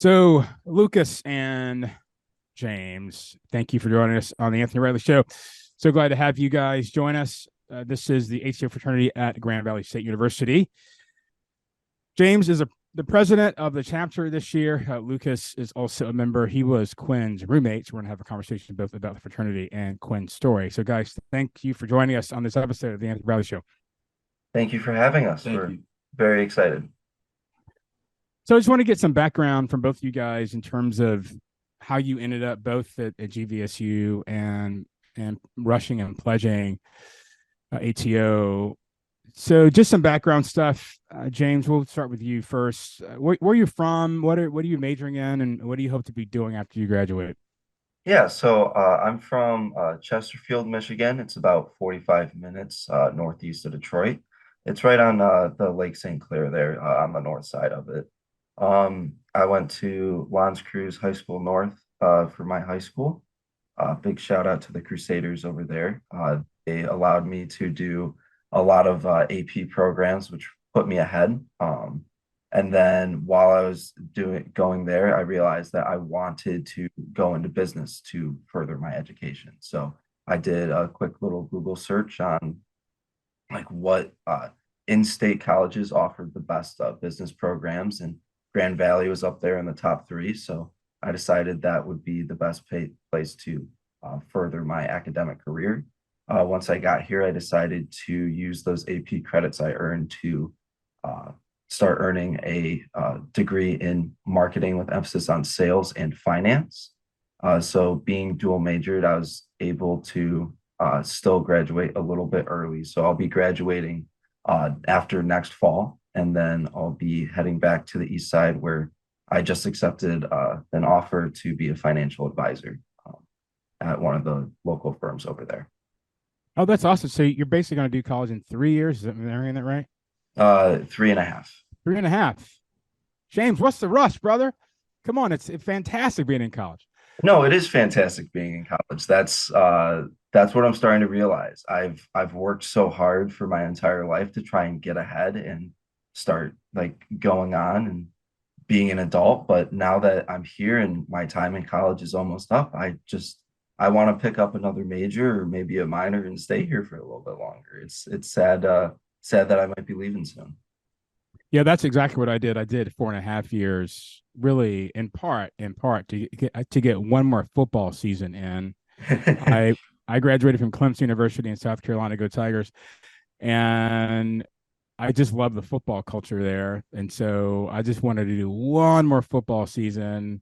So, Lucas and James, thank you for joining us on the Anthony Riley Show. So glad to have you guys join us. This is the ATO fraternity at Grand Valley State University. James is the president of the chapter this year. Lucas is also a member. He was Quinn's roommate. So we're going to have a conversation both about the fraternity and Quinn's story. So, guys, thank you for joining us on this episode of the Anthony Riley Show. Thank you for having us. Thank We're you. very excited. So, I just want to get some background from both of you guys in terms of how you ended up both at GVSU and rushing and pledging ATO. So just some background stuff. James, we'll start with you first. Where are you from? What are you majoring in, and what do you hope to be doing after you graduate? Yeah, so I'm from Chesterfield, Michigan. It's about 45 minutes northeast of Detroit. It's right on the Lake St. Clair there on the north side of it. I went to L'Anse Creuse High School North for my high school. Big shout out to the Crusaders over there. They allowed me to do a lot of AP programs, which put me ahead. And then while I was going there, I realized that I wanted to go into business to further my education. So I did a quick little Google search on like what in-state colleges offered the best business programs, and Grand Valley was up there in the top three. So I decided that would be the best place to further my academic career. Once I got here, I decided to use those AP credits I earned to start earning a degree in marketing with emphasis on sales and finance. So being dual majored, I was able to still graduate a little bit early. So I'll be graduating after next fall, and then I'll be heading back to the East Side where I just accepted an offer to be a financial advisor at one of the local firms over there. Oh, that's awesome. So you're basically going to do college in 3 years. Am I hearing that right? 3.5. 3.5. James, what's the rush, brother? Come on, it's fantastic being in college. No, it is fantastic being in college. That's what I'm starting to realize. I've worked so hard for my entire life to try and get ahead and start like going on and being an adult. But now that I'm here and my time in college is almost up, I want to pick up another major or maybe a minor and stay here for a little bit longer. It's sad that I might be leaving soon. Yeah, that's exactly what I did. I did 4.5 years, really in part to get one more football season in. I I graduated from Clemson University in South Carolina, go Tigers, and I just love the football culture there. And so I just wanted to do one more football season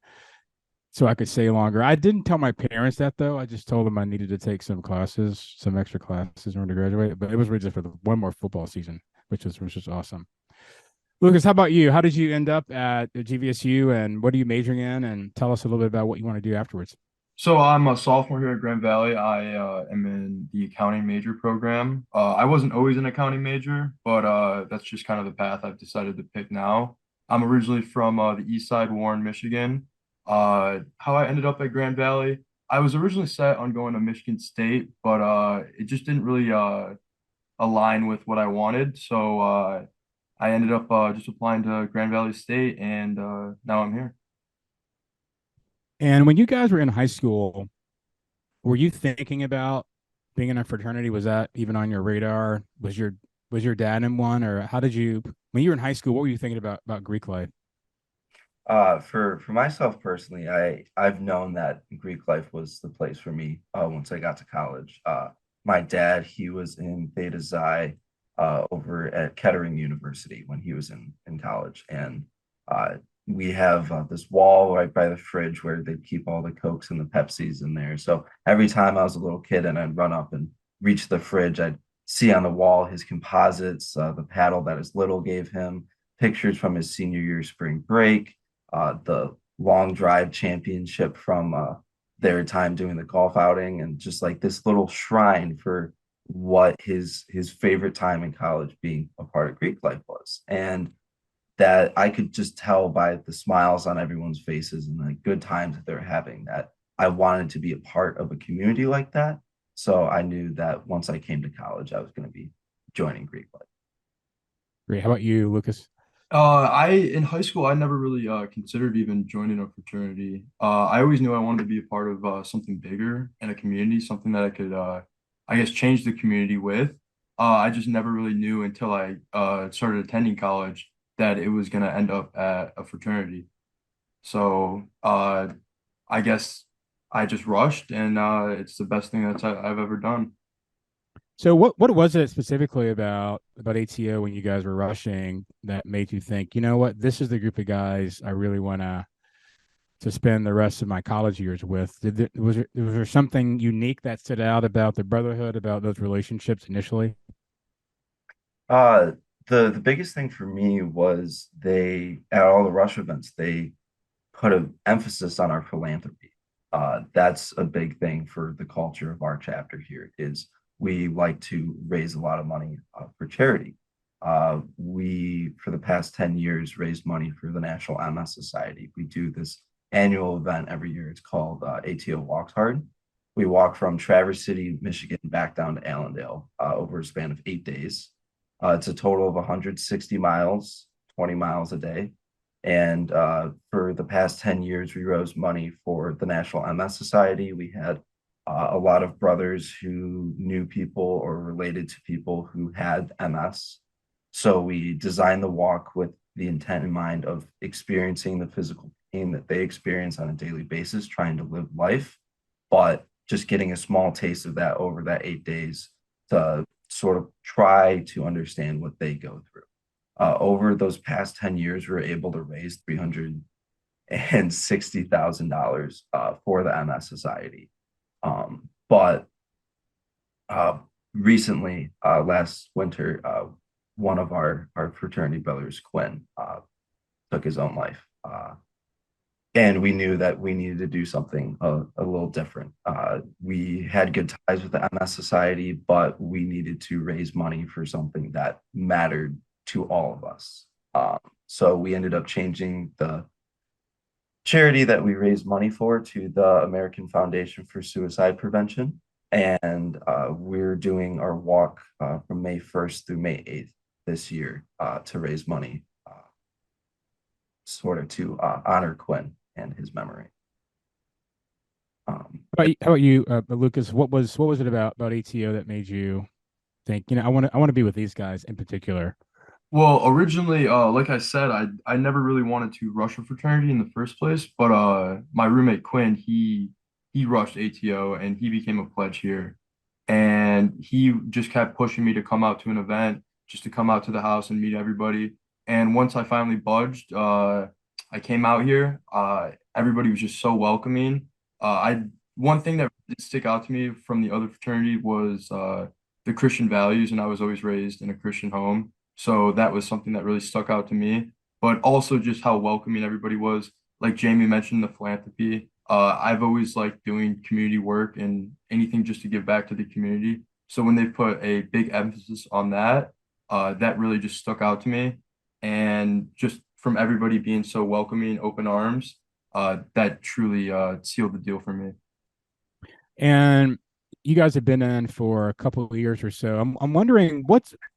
so I could stay longer. I didn't tell my parents that though. I just told them I needed to take some classes, some extra classes in order to graduate. But it was really just for the one more football season, which was awesome. Lucas, how about you? How did you end up at GVSU, and what are you majoring in? And tell us a little bit about what you want to do afterwards. So I'm a sophomore here at Grand Valley. I am in the accounting major program. I wasn't always an accounting major, but that's just kind of the path I've decided to pick now. I'm originally from the East Side, Warren, Michigan. How I ended up at Grand Valley, I was originally set on going to Michigan State, but it just didn't really align with what I wanted. So I ended up just applying to Grand Valley State, and now I'm here. And when you guys were in high school, were you thinking about being in a fraternity? Was that even on your radar? Was your dad in one, or how did you when you were in high school? What were you thinking about Greek life? For myself personally, I've known that Greek life was the place for me once I got to college. My dad, he was in Theta Xi over at Kettering University when he was in college, and uh, we have this wall right by the fridge where they keep all the Cokes and the Pepsis in there. So every time I was a little kid and I'd run up and reach the fridge, I'd see on the wall his composites, the paddle that his little gave him, pictures from his senior year spring break, the long drive championship from their time doing the golf outing, and just like this little shrine for what his favorite time in college being a part of Greek life was. And that I could just tell by the smiles on everyone's faces and the good times that they're having that I wanted to be a part of a community like that. So I knew that once I came to college, I was going to be joining Greek life. Great. How about you, Lucas? In high school, I never really considered even joining a fraternity. I always knew I wanted to be a part of something bigger in a community, something that I could, I guess, change the community with. I just never really knew until I started attending college that it was going to end up at a fraternity. So I guess I just rushed, and it's the best thing I've ever done. So what was it specifically about ATO when you guys were rushing that made you think, you know what, this is the group of guys I really want to spend the rest of my college years with? Was there something unique that stood out about the Brotherhood, about those relationships initially? Uh, the biggest thing for me was they at all the rush events they put an emphasis on our philanthropy. That's a big thing for the culture of our chapter here is we like to raise a lot of money for charity. We, for the past 10 years, raised money for the National MS Society. We do this annual event every year. It's called ATO Walks Hard. We walk from Traverse City, Michigan, back down to Allendale over a span of 8 days. It's a total of 160 miles, 20 miles a day. And for the past 10 years, we rose money for the National MS Society. We had a lot of brothers who knew people or related to people who had MS. So we designed the walk with the intent in mind of experiencing the physical pain that they experience on a daily basis, trying to live life, but just getting a small taste of that over that 8 days to sort of try to understand what they go through. Over those past 10 years, we were able to raise $360,000 for the MS Society. But recently, last winter, one of our fraternity brothers, Quinn, took his own life. And we knew that we needed to do something a little different. We had good ties with the MS Society, but we needed to raise money for something that mattered to all of us. So we ended up changing the charity that we raised money for to the American Foundation for Suicide Prevention. And we're doing our walk from May 1st through May 8th this year to raise money, sort of to honor Quinn and his memory. How about you, Lucas? What was it about ATO that made you think, I want to be with these guys in particular? Well, originally, like I said, I never really wanted to rush a fraternity in the first place, but my roommate Quinn, he rushed ATO and he became a pledge here. And he just kept pushing me to come out to an event, just to come out to the house and meet everybody. And once I finally budged, I came out here. Everybody was just so welcoming. I One thing that did stick out to me from the other fraternity was the Christian values, and I was always raised in a Christian home. So that was something that really stuck out to me, but also just how welcoming everybody was. Like Jamie mentioned, the philanthropy. I've always liked doing community work and anything just to give back to the community. So when they put a big emphasis on that, that really just stuck out to me. And just from everybody being so welcoming, open arms, that truly sealed the deal for me. And you guys have been in for a couple of years or so. I'm wondering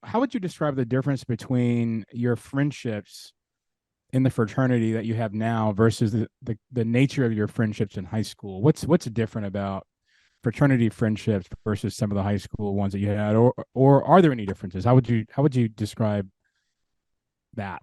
how would you describe the difference between your friendships in the fraternity that you have now versus the nature of your friendships in high school? What's different about fraternity friendships versus some of the high school ones that you had, or are there any differences? How would you describe that?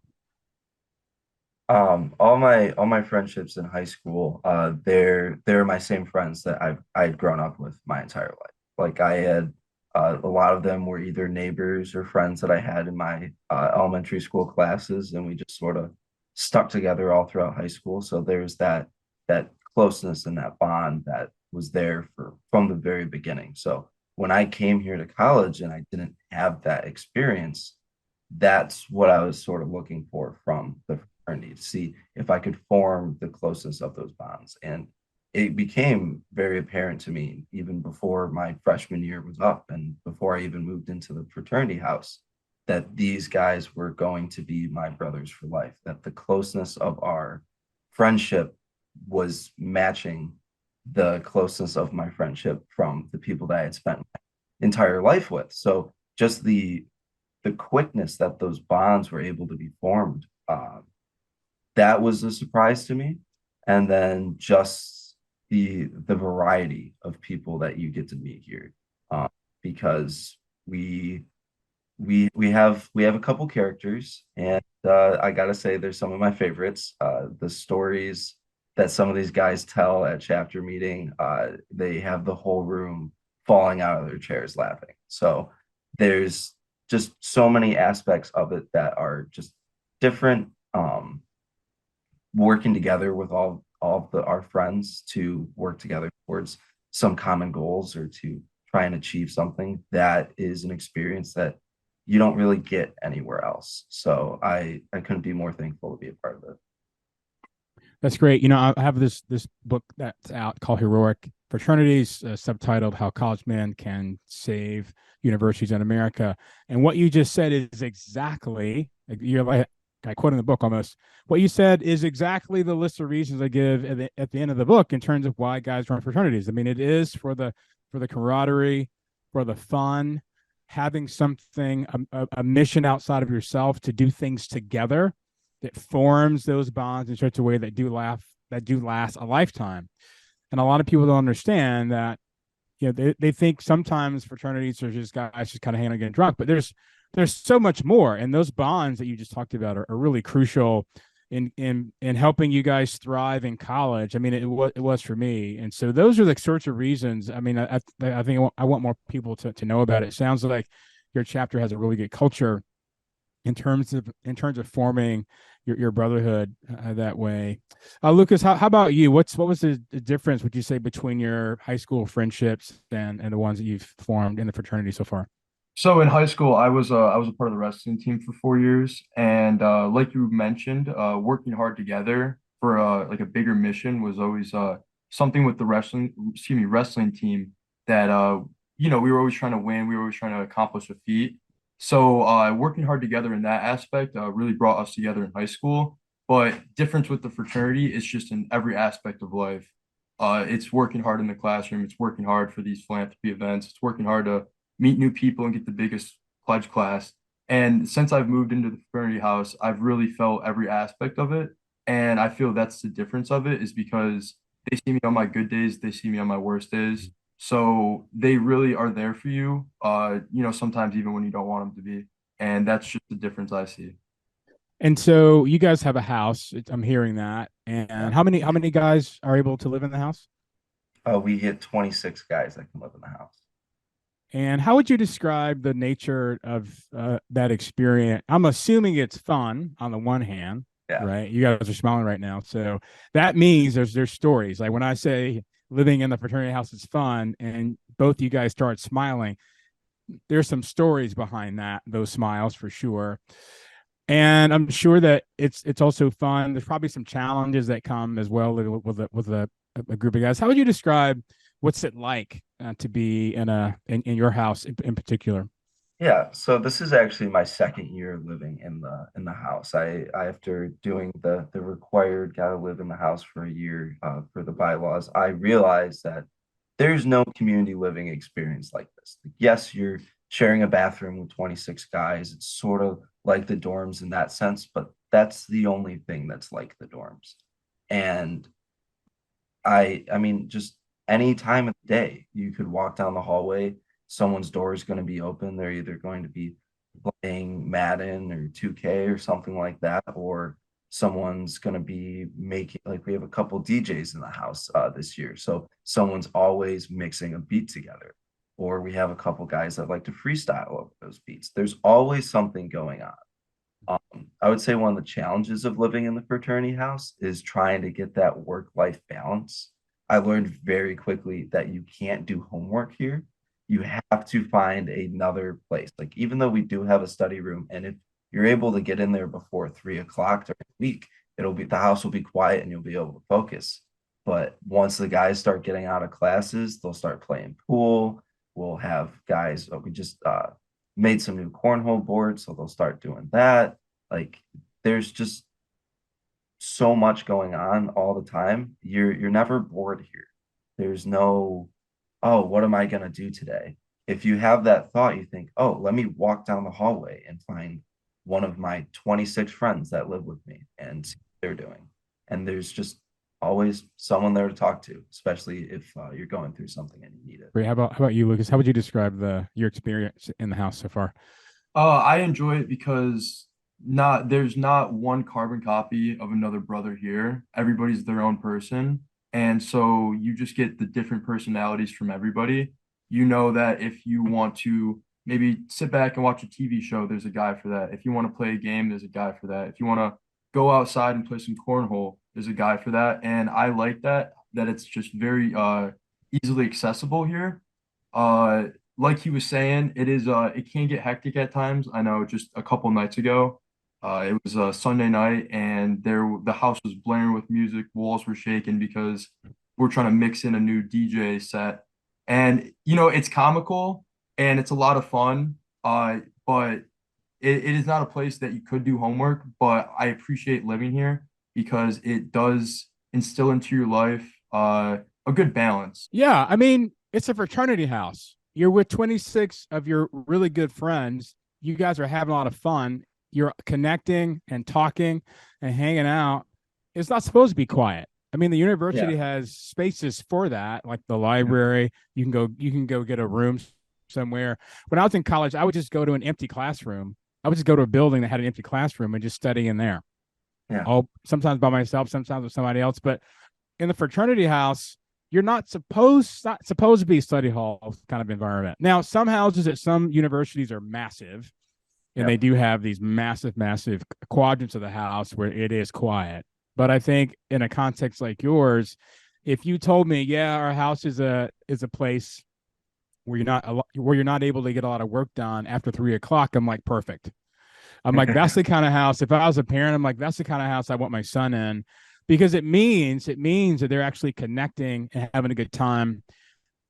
All my friendships in high school, they're my same friends that I'd grown up with my entire life. Like I had a lot of them were either neighbors or friends that I had in my elementary school classes, and we just sort of stuck together all throughout high school. So there's that closeness and that bond that was there for from the very beginning. So when I came here to college and I didn't have that experience, that's what I was sort of looking for from the fraternity to see if I could form the closeness of those bonds. And it became very apparent to me even before my freshman year was up and before I even moved into the fraternity house that these guys were going to be my brothers for life, that the closeness of our friendship was matching the closeness of my friendship from the people that I had spent my entire life with. So just the quickness that those bonds were able to be formed Um, that was a surprise to me. And then just the variety of people that you get to meet here, because we we have a couple characters, and I gotta say there's some of my favorites. The stories that some of these guys tell at chapter meeting, they have the whole room falling out of their chairs laughing. So there's just so many aspects of it that are just different. Working together with all of our friends to work together towards some common goals or to try and achieve something, that is an experience that you don't really get anywhere else. So I couldn't be more thankful to be a part of it. That's great. You know, I have this book that's out called Heroic Fraternities, subtitled "How College Men Can Save Universities in America." And what you just said is exactly, like, you're like, I quote in the book almost. What you said is exactly the list of reasons I give at the end of the book in terms of why guys join fraternities. I mean, it is for the camaraderie, for the fun, having something, a mission outside of yourself to do things together that forms those bonds in such a way that do last a lifetime. And a lot of people don't understand that. You know, they think sometimes fraternities are just guys just kind of hanging out getting drunk, but there's so much more. And those bonds that you just talked about are really crucial in helping you guys thrive in college. I mean, it was for me. And so those are the sorts of reasons. I mean, I think I want more people to know about it. It sounds like your chapter has a really good culture in terms of forming your brotherhood that way. Lucas, how about you? What was the difference, would you say, between your high school friendships and the ones that you've formed in the fraternity so far? So in high school, I was a part of the wrestling team for 4 years, and like you mentioned, working hard together for like a bigger mission was always something with the wrestling team that we were always trying to win, we were always trying to accomplish a feat. So working hard together in that aspect really brought us together in high school. But difference with the fraternity is just in every aspect of life. It's working hard in the classroom. It's working hard for these philanthropy events. It's working hard to meet new people and get the biggest pledge class. And since I've moved into the fraternity house, I've really felt every aspect of it. And I feel that's the difference of it, is because they see me on my good days, they see me on my worst days. So they really are there for you, sometimes even when you don't want them to be. And that's just the difference I see. And so you guys have a house. I'm hearing that. Yeah. And how many guys are able to live in the house? We get 26 guys that can live in the house. And how would you describe the nature of that experience? I'm assuming it's fun on the one hand, Yeah. right? You guys are smiling right now, so that means there's stories. Like when I say living in the fraternity house is fun, and both you guys start smiling, there's some stories behind those smiles for sure. And I'm sure that it's also fun. There's probably some challenges that come as well with a group of guys. How would you describe what's it like to be in your house in particular? Yeah, so this is actually my second year living in the house. I after doing the required gotta live in the house for a year for the bylaws, I realized that there's no community living experience like this. Yes, you're sharing a bathroom with 26 guys. It's sort of like the dorms in that sense, but that's the only thing that's like the dorms. And I mean, just any time of the day, you could walk down the hallway, someone's door is going to be open. They're either going to be playing Madden or 2K or something like that, or someone's going to be making, like, we have a couple DJs in the house this year. So someone's always mixing a beat together. Or we have a couple guys that like to freestyle over those beats. There's always something going on. I would say one of the challenges of living in the fraternity house is trying to get that work-life balance. I learned very quickly that you can't do homework here. You have to find another place. Like, even though we do have a study room, and if you're able to get in there before 3 o'clock during the week, the house will be quiet and you'll be able to focus. But once the guys start getting out of classes, they'll start playing pool. We'll have guys, we just made some new cornhole boards, so they'll start doing that. Like, there's just so much going on all the time. You're never bored here. There's no, oh, what am I gonna do today? If you have that thought, you think, oh, let me walk down the hallway and find one of my 26 friends that live with me and see what they're doing. And there's just always someone there to talk to, especially if you're going through something and you need it. Great. How about you, Lucas? How would you describe your experience in the house so far? I enjoy it because there's not one carbon copy of another brother here. Everybody's their own person. And so you just get the different personalities from everybody. You know that if you want to maybe sit back and watch a TV show, there's a guy for that. If you want to play a game, there's a guy for that. If you want to go outside and play some cornhole, there's a guy for that. And I like that it's just very easily accessible here. Uh, like he was saying, it can get hectic at times. I know just a couple nights ago, it was a Sunday night and the house was blaring with music, walls were shaking because we're trying to mix in a new DJ set. And it's comical and it's a lot of fun. But it is not a place that you could do homework, but I appreciate living here because it does instill into your life a good balance. Yeah, I mean, it's a fraternity house. You're with 26 of your really good friends. You guys are having a lot of fun. You're connecting and talking and hanging out. It's not supposed to be quiet. I mean, the university has spaces for that, like the library. You can go get a room somewhere. When I was in college, I would just go to an empty classroom. I would just go to a building that had an empty classroom and just study in there. Yeah. All sometimes by myself, sometimes with somebody else. But in the fraternity house, you're not supposed to be study hall kind of environment. Now, some houses at some universities are massive, and they do have these massive quadrants of the house where it is quiet. But I think in a context like yours, if you told me, yeah, our house is a place where you're not able to get a lot of work done after 3 o'clock, I'm like, perfect. I'm like, that's the kind of house. If I was a parent, I'm like, that's the kind of house I want my son in, because it means that they're actually connecting and having a good time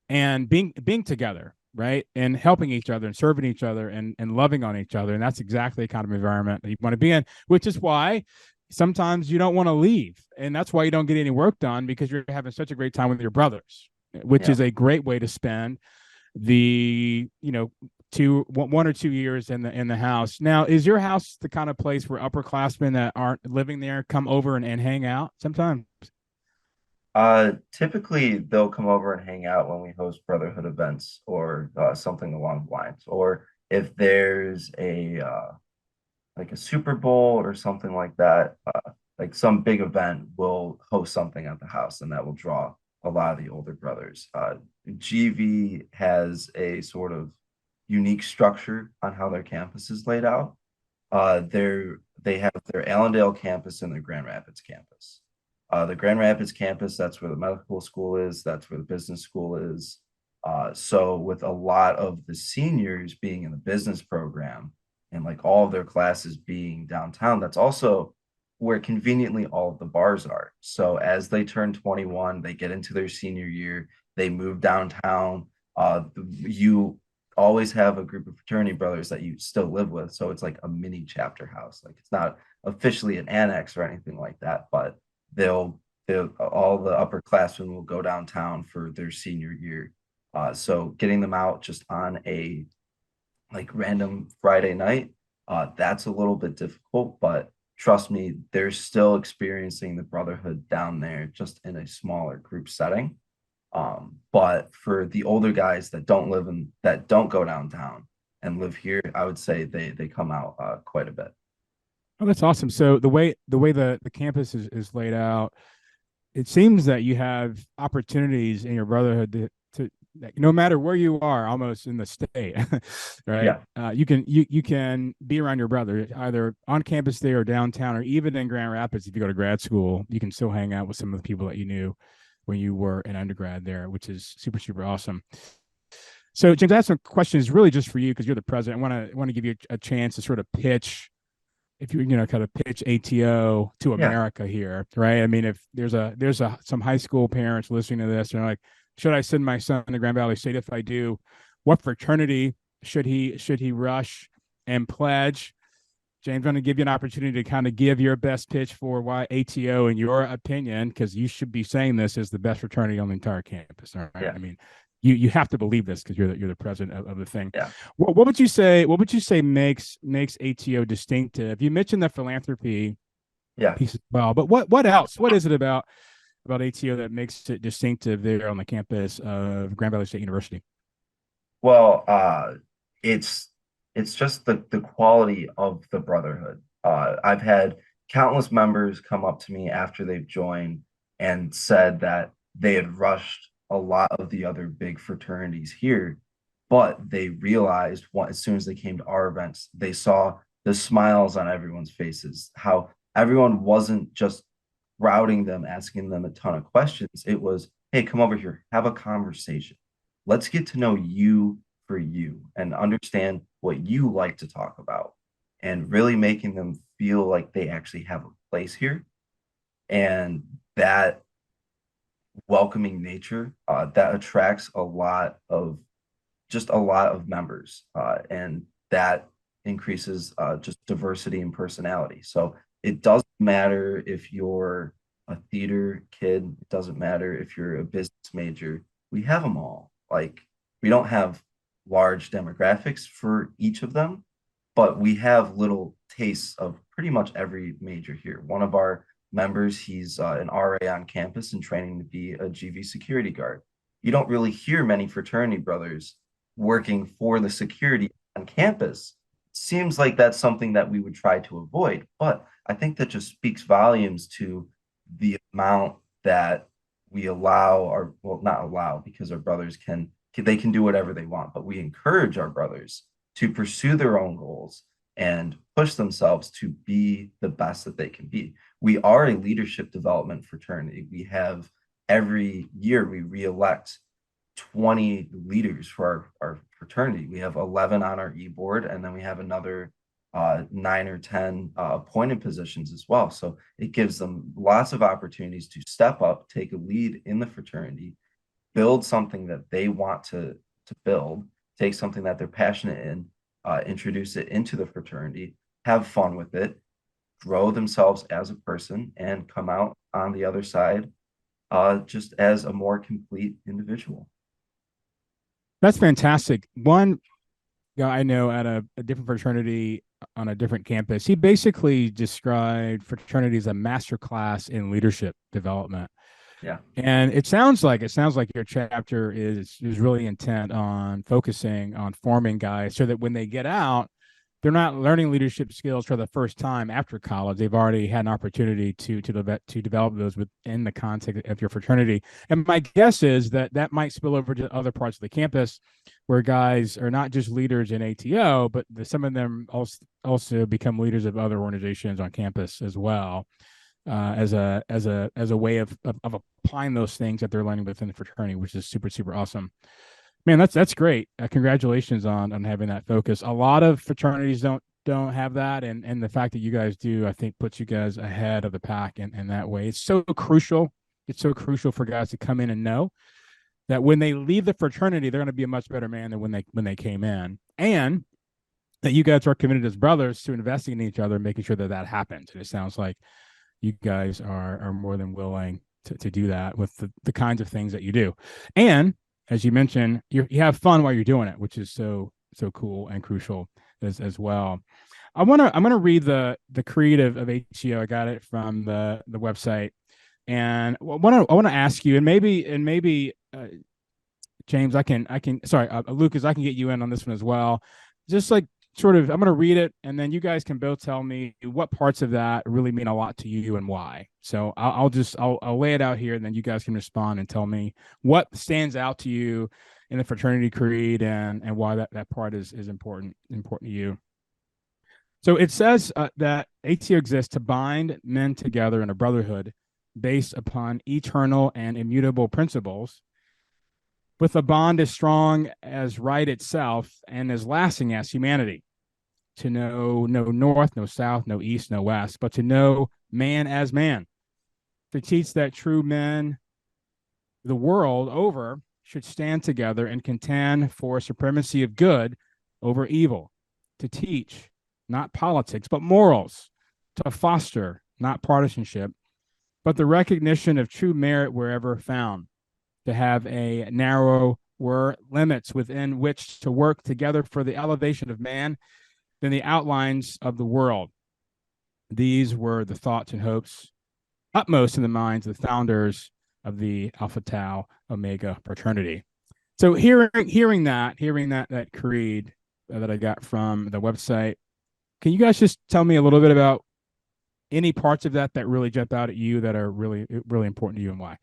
and being together, right? And helping each other and serving each other and loving on each other. And that's exactly the kind of environment that you want to be in, which is why sometimes you don't want to leave. And that's why you don't get any work done, because you're having such a great time with your brothers, which is a great way to spend the 1 or 2 years in the house. Now, is your house the kind of place where upperclassmen that aren't living there come over and hang out sometimes? Typically they'll come over and hang out when we host Brotherhood events or something along the lines, or if there's a like a Super Bowl or something like that, like some big event, we'll host something at the house, and that will draw a lot of the older brothers. GV has a sort of unique structure on how their campus is laid out. They have their Allendale campus and their Grand Rapids campus. The Grand Rapids campus, that's where the medical school is, that's where the business school is. So with a lot of the seniors being in the business program and like all of their classes being downtown, that's also where conveniently all of the bars are. So as they turn 21, they get into their senior year, they move downtown. You always have a group of fraternity brothers that you still live with. So it's like a mini chapter house. Like it's not officially an annex or anything like that, but they'll all the upperclassmen will go downtown for their senior year. So getting them out just on a like random Friday night, that's a little bit difficult, but trust me, they're still experiencing the brotherhood down there, just in a smaller group setting. But for the older guys that don't go downtown and live here, I would say they come out quite a bit. Oh, that's awesome. So the campus is laid out, it seems that you have opportunities in your brotherhood to no matter where you are, almost in the state, right? Yeah. You can be around your brother either on campus there or downtown, or even in Grand Rapids. If you go to grad school, you can still hang out with some of the people that you knew when you were an undergrad there, which is super awesome. So, James, I have some questions really just for you because you're the president. I want to give you a chance to sort of pitch, if you kind of pitch ATO to America here, right? I mean, if there's some high school parents listening to this and they're like, should I send my son to Grand Valley State? If I do, what fraternity should he rush and pledge? James, I'm going to give you an opportunity to kind of give your best pitch for why ATO, in your opinion, because you should be saying this, is the best fraternity on the entire campus. All right. Yeah. I mean, you have to believe this because you're the president of the thing. Yeah. What would you say? What would you say makes ATO distinctive? You mentioned the philanthropy Yeah. piece as well, but what else? What is it about ATO that makes it distinctive there on the campus of Grand Valley State University? Well, it's just the quality of the brotherhood. I've had countless members come up to me after they've joined and said that they had rushed a lot of the other big fraternities here, but they realized as soon as they came to our events, they saw the smiles on everyone's faces, how everyone wasn't just routing them, asking them a ton of questions. It was, hey, come over here, have a conversation. Let's get to know you for you and understand what you like to talk about, and really making them feel like they actually have a place here. And that welcoming nature that attracts a lot of members, and that increases just diversity and personality. So it doesn't matter if you're a theater kid, it doesn't matter if you're a business major. We have them all. Like, we don't have large demographics for each of them, but we have little tastes of pretty much every major here. One of our members, he's an RA on campus and training to be a GV security guard. You don't really hear many fraternity brothers working for the security on campus. Seems like that's something that we would try to avoid, but I think that just speaks volumes to the amount that we allow our, well, not allow, because our brothers they can do whatever they want, but we encourage our brothers to pursue their own goals and push themselves to be the best that they can be. We are a leadership development fraternity. We have, every year we re-elect 20 leaders for our fraternity. We have 11 on our e-board, and then we have another 9 or 10 appointed positions as well. So it gives them lots of opportunities to step up, take a lead in the fraternity, build something that they want to build, take something that they're passionate in, introduce it into the fraternity, have fun with it, grow themselves as a person, and come out on the other side just as a more complete individual. That's fantastic. One guy I know at a different fraternity on a different campus, he basically described fraternity as a master class in leadership development. Yeah. And it sounds like your chapter is really intent on focusing on forming guys so that when they get out, they're not learning leadership skills for the first time after college. They've already had an opportunity to develop those within the context of your fraternity. And my guess is that might spill over to other parts of the campus where guys are not just leaders in ATO, but some of them also become leaders of other organizations on campus as well. As a way of applying those things that they're learning within the fraternity, which is super, super awesome. Man, that's great. Congratulations on having that focus. A lot of fraternities don't have that, and the fact that you guys do, I think, puts you guys ahead of the pack in that way. It's so crucial. It's so crucial for guys to come in and know that when they leave the fraternity, they're going to be a much better man than when they came in, and that you guys are committed as brothers to investing in each other and making sure that happens. And it sounds like you guys are more than willing to do that with the kinds of things that you do. And as you mentioned, you have fun while you're doing it, which is so cool and crucial as well. I'm gonna read the creed of ATO. I got it from the website, and I want to ask you, and maybe James, I can sorry, Lucas, I can get you in on this one as well. Just like sort of, I'm going to read it, and then you guys can both tell me what parts of that really mean a lot to you and why. So I'll lay it out here, and then you guys can respond and tell me what stands out to you in the fraternity creed and why that part is important to you. So it says that ATO exists to bind men together in a brotherhood based upon eternal and immutable principles, with a bond as strong as right itself and as lasting as humanity. To know no north, no south, no east, no west, but to know man as man. To teach that true men the world over should stand together and contend for supremacy of good over evil. To teach, not politics, but morals. To foster, not partisanship, but the recognition of true merit wherever found. To have a narrow were limits within which to work together for the elevation of man than the outlines of the world. These were the thoughts and hopes upmost in the minds of the founders of the Alpha Tau Omega fraternity. So hearing that creed that I got from the website, can you guys just tell me a little bit about any parts of that that really jump out at you that are really important to you and why?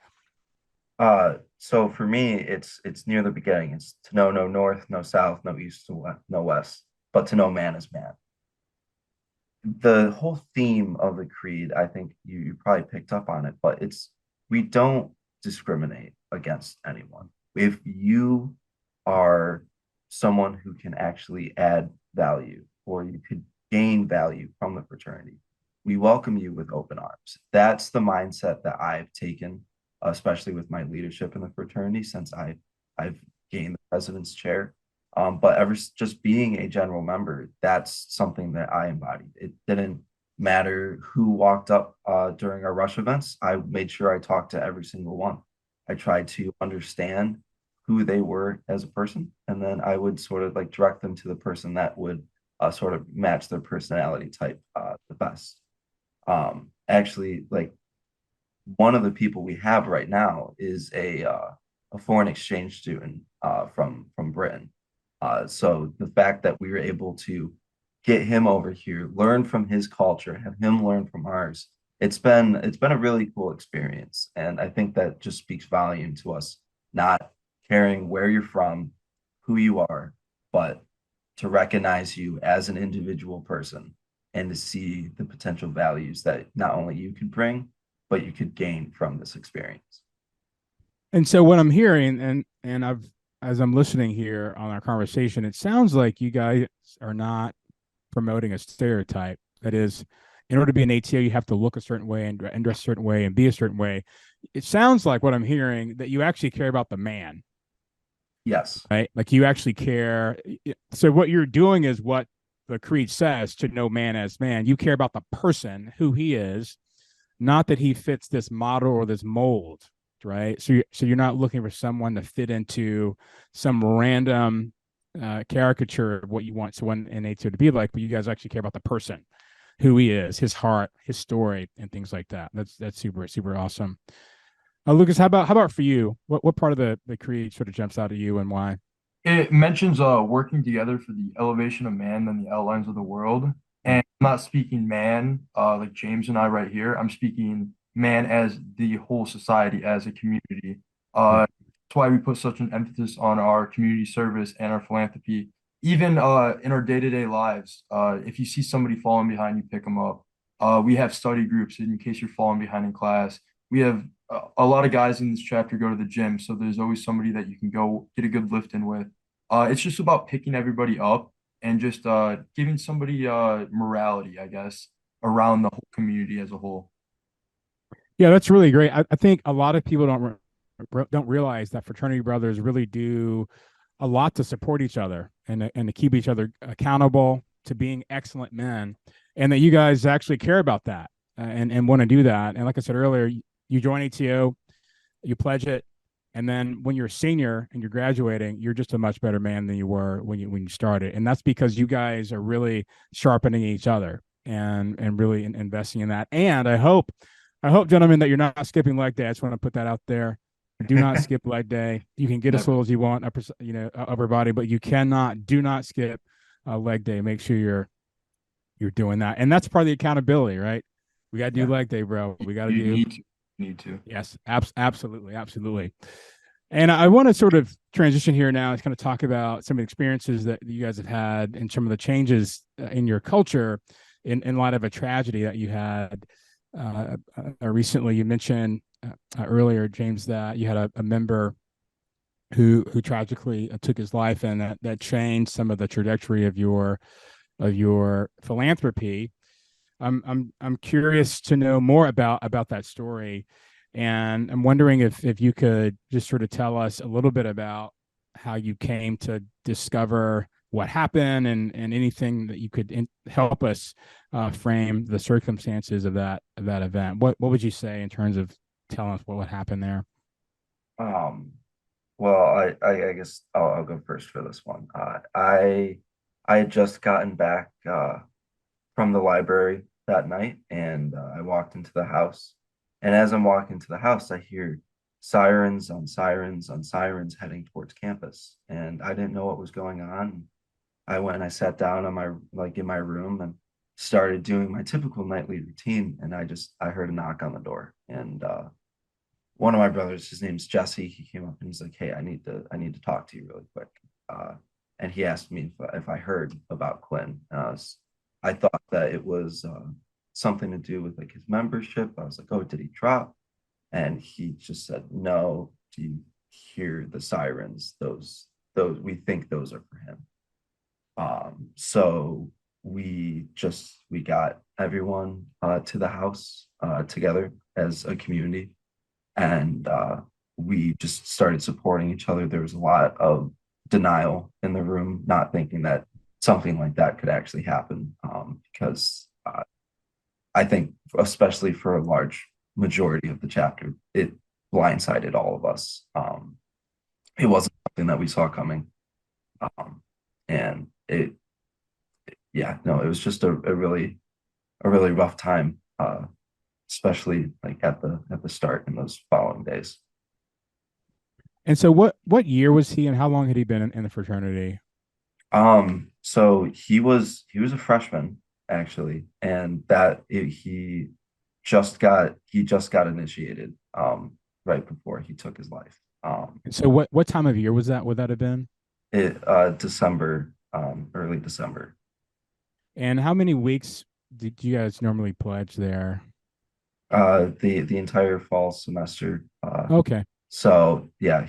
So for me, it's near the beginning. It's to know no north, no south, no east, no west, but to know man is man. The whole theme of the creed, I think you probably picked up on it, but we don't discriminate against anyone. If you are someone who can actually add value or you could gain value from the fraternity, we welcome you with open arms. That's the mindset that I've taken, especially with my leadership in the fraternity since I've gained the president's chair. But ever just being a general member, that's something that I embodied. It didn't matter who walked up during our rush events. I made sure I talked to every single one. I tried to understand who they were as a person, and then I would sort of like direct them to the person that would sort of match their personality type the best. Actually, like one of the people we have right now is a foreign exchange student from Britain. So the fact that we were able to get him over here, learn from his culture, have him learn from ours, it's been a really cool experience. And I think that just speaks volume to us, not caring where you're from, who you are, but to recognize you as an individual person and to see the potential values that not only you could bring, but you could gain from this experience. And so what I'm hearing, and as I'm listening here on our conversation, it sounds like you guys are not promoting a stereotype. That is, in order to be an ATO, you have to look a certain way and dress a certain way and be a certain way. It sounds like what I'm hearing that you actually care about the man. Yes. Right? Like you actually care. So what you're doing is what the creed says, to know man as man. You care about the person, who he is, not that he fits this model or this mold, right? So you're not looking for someone to fit into some random caricature of what you want someone in ATO to be like, but you guys actually care about the person, who he is, his heart, his story, and things like that. That's super awesome. Lucas, how about for you? What part of the creed sort of jumps out at you and why? It mentions working together for the elevation of man and the outlines of the world. And I'm not speaking man like James and I right here. I'm speaking man as the whole society, as a community. That's why we put such an emphasis on our community service and our philanthropy. Even in our day-to-day lives, if you see somebody falling behind, you pick them up. We have study groups in case you're falling behind in class. We have a lot of guys in this chapter go to the gym, so there's always somebody that you can go get a good lift in with. It's just about picking everybody up and just giving somebody morality, I guess, around the whole community as a whole. Yeah, that's really great. I think a lot of people don't realize that fraternity brothers really do a lot to support each other and to keep each other accountable to being excellent men, and that you guys actually care about that and want to do that. And like I said earlier, you join ATO, you pledge it, and then when you're a senior and you're graduating, you're just a much better man than you were when you started. And that's because you guys are really sharpening each other and really investing in that. And I hope, gentlemen, that you're not skipping leg day. I just want to put that out there. Do not skip leg day. You can get as little as you want, upper body, but you do not skip leg day. Make sure you're doing that. And that's part of the accountability, right? We got to do leg day, bro. We got to do. Need to. Yes, absolutely. And I want to sort of transition here now and kind of talk about some of the experiences that you guys have had and some of the changes in your culture in light of a tragedy that you had recently. You mentioned earlier, James, that you had a member who tragically took his life, and that changed some of the trajectory of your philanthropy. I'm curious to know more about that story, and I'm wondering if you could just sort of tell us a little bit about how you came to discover what happened and anything that you could help us frame the circumstances of that event. What would you say in terms of telling us what would happen there? Well, I guess I'll go first for this one. I had just gotten back from the library that night, and I walked into the house. And as I'm walking to the house, I hear sirens on sirens on sirens heading towards campus, and I didn't know what was going on. I went and I sat down on my like in my room and started doing my typical nightly routine, and I heard a knock on the door, and one of my brothers, his name's Jesse. He came up and he's like, "Hey, I need to talk to you really quick." Uh, and he asked me if I heard about Quinn. I thought that it was something to do with like his membership. I was like, "Oh, did he drop?" And he just said, "No. Do you hear the sirens? Those we think those are for him." So we got everyone to the house together as a community, and we just started supporting each other. There was a lot of denial in the room, not thinking that something like that could actually happen, because I think, especially for a large majority of the chapter, it blindsided all of us. It wasn't something that we saw coming, and yeah, no, it was just a really rough time, especially like at the start in those following days. And so what year was he and how long had he been in the fraternity? So he was a freshman actually, and he just got initiated right before he took his life. And so what time of year was that? Would that have been? It December, early December. And how many weeks did you guys normally pledge there? The entire fall semester. Okay. So yeah,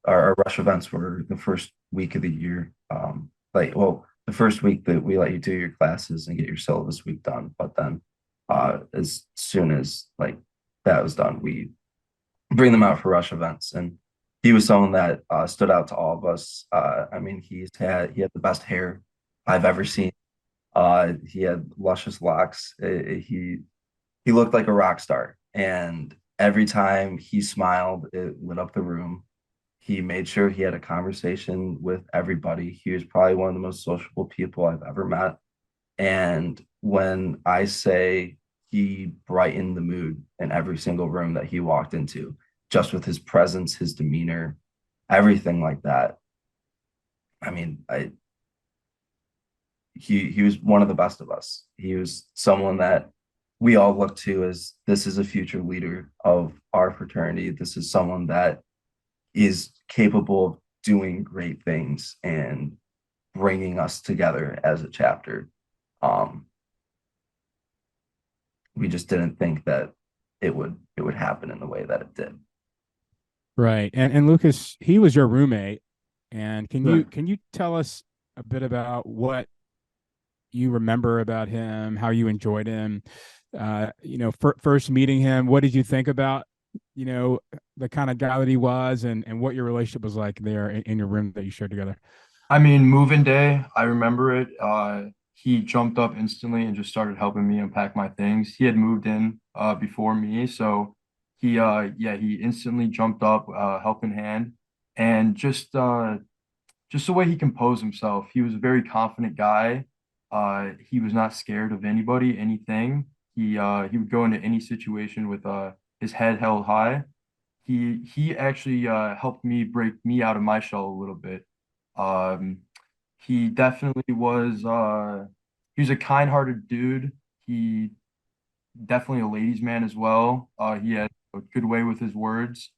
our rush events were the first week of the year. The first week that we let you do your classes and get your syllabus week done, but then as soon as like that was done, we bring them out for rush events. And he was someone that stood out to all of us. I mean, he had the best hair I've ever seen. He had luscious locks. He looked like a rock star, and every time he smiled, it lit up the room. He made sure he had a conversation with everybody. He was probably one of the most sociable people I've ever met. And when I say he brightened the mood in every single room that he walked into, just with his presence, his demeanor, everything like that. I mean, he was one of the best of us. He was someone that we all look to as this is a future leader of our fraternity. This is someone that is capable of doing great things and bringing us together as a chapter. Um, we just didn't think that it would happen in the way that it did. Right. And Lucas, he was your roommate. And Right. can you tell us a bit about what you remember about him, how you enjoyed him? First meeting him, what did you think about, the kind of guy that he was and what your relationship was like there in your room that you shared together? I mean, moving day, I remember it. He jumped up instantly and just started helping me unpack my things. He had moved in before me, so he instantly jumped up, helping hand, and just the way he composed himself. He was a very confident guy. He was not scared of anybody, anything. He would go into any situation with his head held high. He actually helped me break me out of my shell a little bit. Um, he definitely he was a kind-hearted dude. He definitely a ladies' man as well. He had a good way with his words.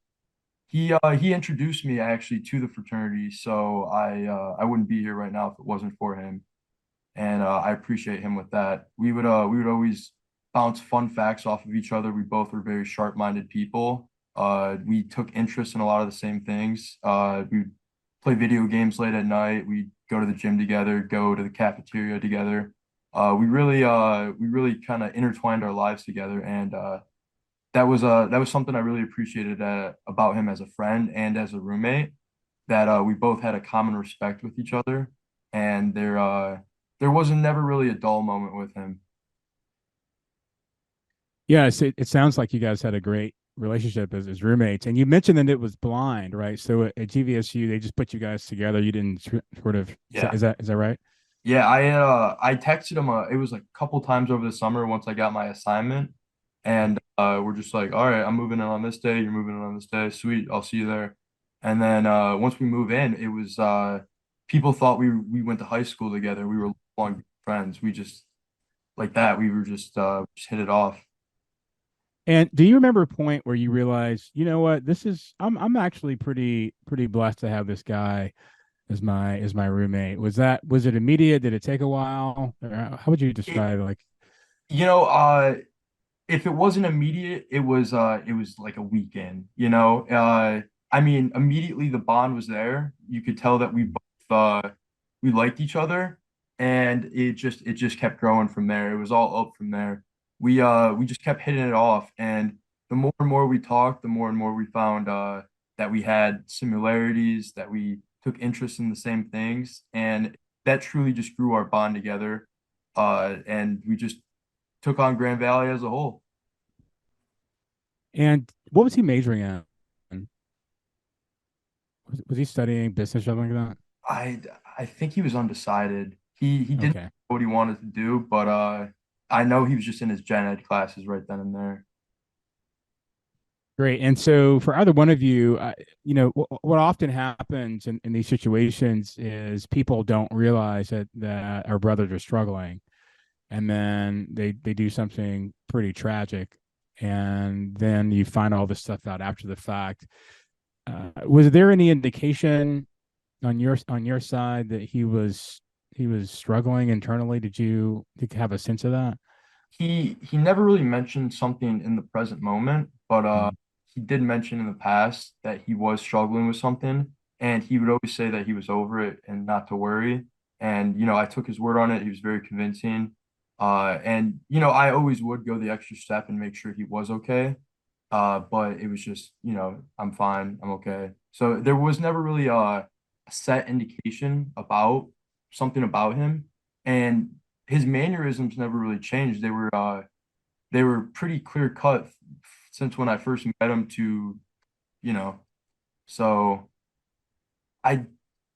He introduced me actually to the fraternity, so I wouldn't be here right now if it wasn't for him, and I appreciate him with that. We would always bounce fun facts off of each other. We both were very sharp-minded people. We took interest in a lot of the same things. We play video games late at night. We go to the gym together, go to the cafeteria together. We really kind of intertwined our lives together, and that was something I really appreciated about him as a friend and as a roommate. That we both had a common respect with each other, and there wasn't never really a dull moment with him. Yes, it sounds like you guys had a great relationship as roommates. And you mentioned that it was blind, right? So at GVSU, they just put you guys together. You didn't sort of, Yeah. is that right? Yeah, I texted him it was like a couple times over the summer once I got my assignment, and we're just like, all right, I'm moving in on this day, you're moving in on this day, sweet, I'll see you there. And then once we move in, it was people thought we went to high school together. We were long friends. We just like that. We were just hit it off. And do you remember a point where you realized, you know what, I'm actually pretty blessed to have this guy as my roommate. Was it immediate? Did it take a while? Or how would you It, describe like you know, if it wasn't immediate, it was like a weekend, you know. I mean, immediately the bond was there. You could tell that we both we liked each other, and it just kept growing from there. It was all up from there. We just kept hitting it off, and the more and more we talked, the more and more we found that we had similarities, that we took interest in the same things, and that truly just grew our bond together. And we just took on Grand Valley as a whole. and what was he majoring in? Was he studying business or something like that? I I think he was undecided. He didn't know Okay. what he wanted to do, but I know he was just in his gen ed classes right then and there. Great. And so for either one of you, what often happens in these situations is people don't realize that our brothers are struggling. And then they do something pretty tragic. And then you find all this stuff out after the fact. Was there any indication on your side that he was struggling internally? Did you have a sense of that? He never really mentioned something in the present moment, but Mm. he did mention in the past that he was struggling with something, and he would always say that he was over it and not to worry. And you know, I took his word on it. He was very convincing. And you know, I always would go the extra step and make sure he was okay. But it was just, you know, I'm fine, I'm okay. So there was never really a set indication about something about him, and his mannerisms never really changed. They were pretty clear cut since when I first met him to, you know, so I